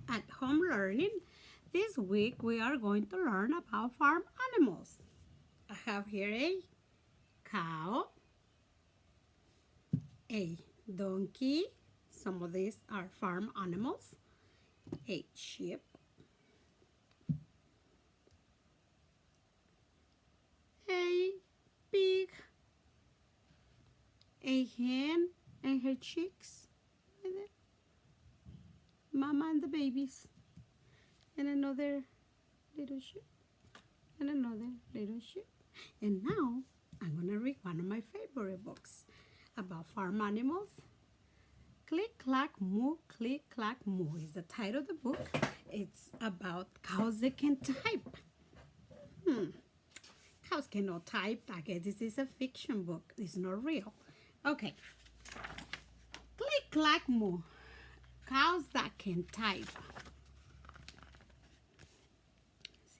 at home learning. This week we are going to learn about farm animals. I have here a cow, a donkey, some of these are farm animals, a sheep, a pig, a hen and her chicks, right there. Mama and the babies, and another little sheep, and another little sheep. And now I'm gonna read one of my favorite books about farm animals. Click Clack Moo, Click Clack Moo is the title of the book. It's about cows that can type. Cows cannot type. I guess this is a fiction book. It's not real. Okay. Click Clack Moo. Cows that can type.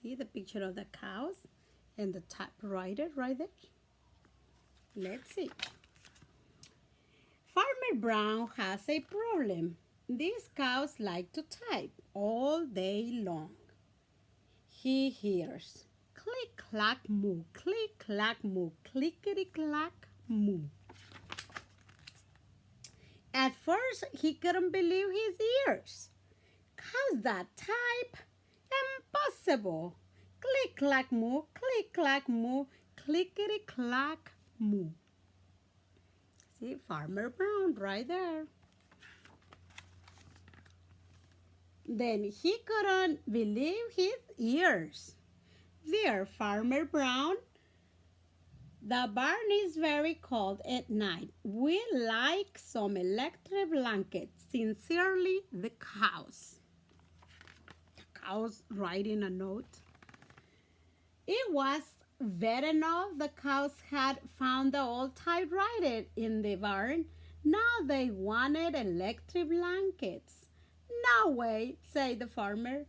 See the picture of the cows and the typewriter right there? Let's see. Farmer Brown has a problem. These cows like to type all day long. He hears click clack moo, click clack moo, clickety clack moo. At first, he couldn't believe his ears. Cows that type? Impossible. Click clack moo, click clack moo, clickety clack moo. See, Farmer Brown right there. Then he couldn't believe his ears. Dear Farmer Brown, the barn is very cold at night. We like some electric blankets. Sincerely, the cows. The cows writing a note. It was bad enough the cows had found the old typewriter in the barn. Now they wanted electric blankets. No way, said the farmer.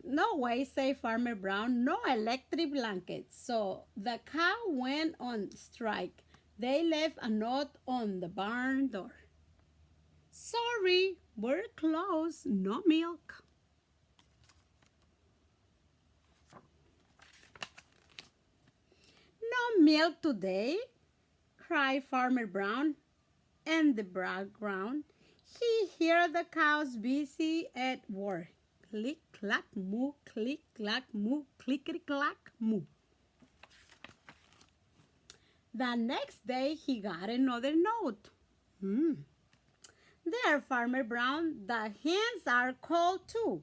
No way, said Farmer Brown, no electric blankets. So the cow went on strike. They left a note on the barn door. Sorry, we're closed, no milk. No milk today, cried Farmer Brown. In the background, he heard the cows busy at work. Click, clack, moo, click, clack, moo, clickety, clack, moo. The next day, he got another note. There, Farmer Brown, the hens are cold too.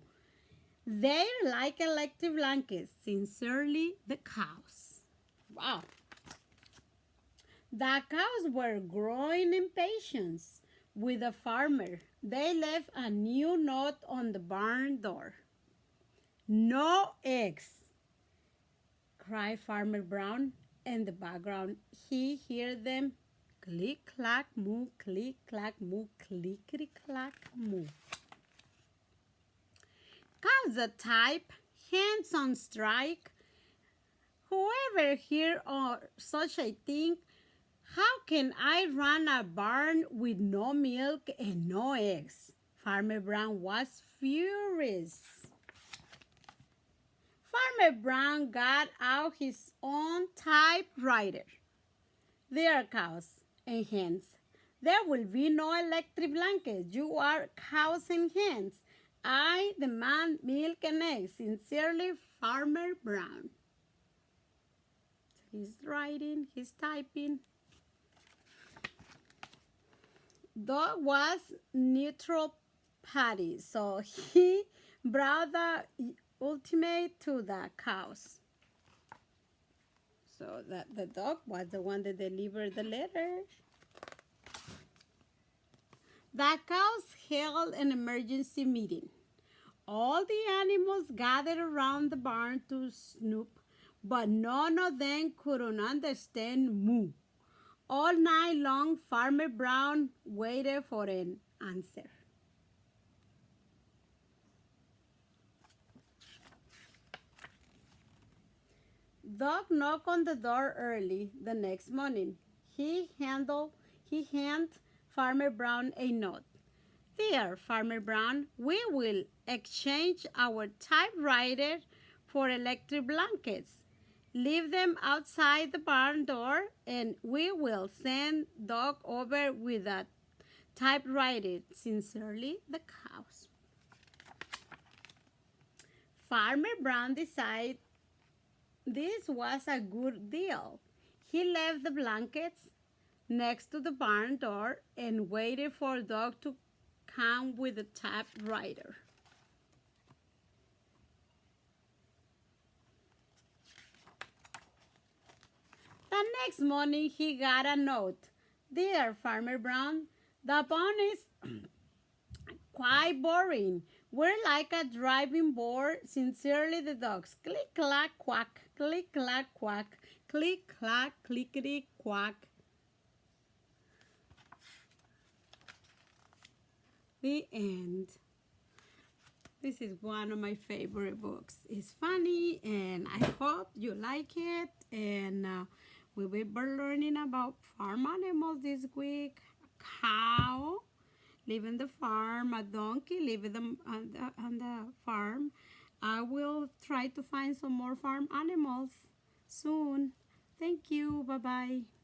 They're like electric blankets. Sincerely, the cows. Wow. The cows were growing impatient with the farmer. They left a new note on the barn door. No eggs, cried Farmer Brown. In the background, he heard them click, clack, moo, click, clack, moo, clickety, clack, moo. Cows that type, hens on strike. Whoever heard of such a thing? How can I run a barn with no milk and no eggs? Farmer Brown was furious. Farmer Brown got out his own typewriter. There, cows and hens. There will be no electric blankets. You are cows and hens. I demand milk and eggs. Sincerely, Farmer Brown. He's writing, he's typing. Dog was neutral party, so he brought the ultimate to the cows. So that the dog was the one that delivered the letter. The cows held an emergency meeting. All the animals gathered around the barn to snoop, but none of them could understand moo. All night long, Farmer Brown waited for an answer. Dog knocked on the door early the next morning. He handed Farmer Brown a note. Dear Farmer Brown, we will exchange our typewriter for electric blankets. Leave them outside the barn door, and we will send Dog over with a typewriter. Sincerely, the cows. Farmer Brown decided this was a good deal. He left the blankets next to the barn door and waited for Dog to come with the typewriter. The next morning he got a note. Dear Farmer Brown, the barn is quite boring. We're like a driving board. Sincerely, the dogs. Click, clack, quack. Click, clack, quack. Click, clack, clickety, quack. The end. This is one of my favorite books. It's funny, and I hope you like it. And we will be learning about farm animals this week. A cow living the farm, a donkey living on the farm. I will try to find some more farm animals soon. Thank you. Bye bye.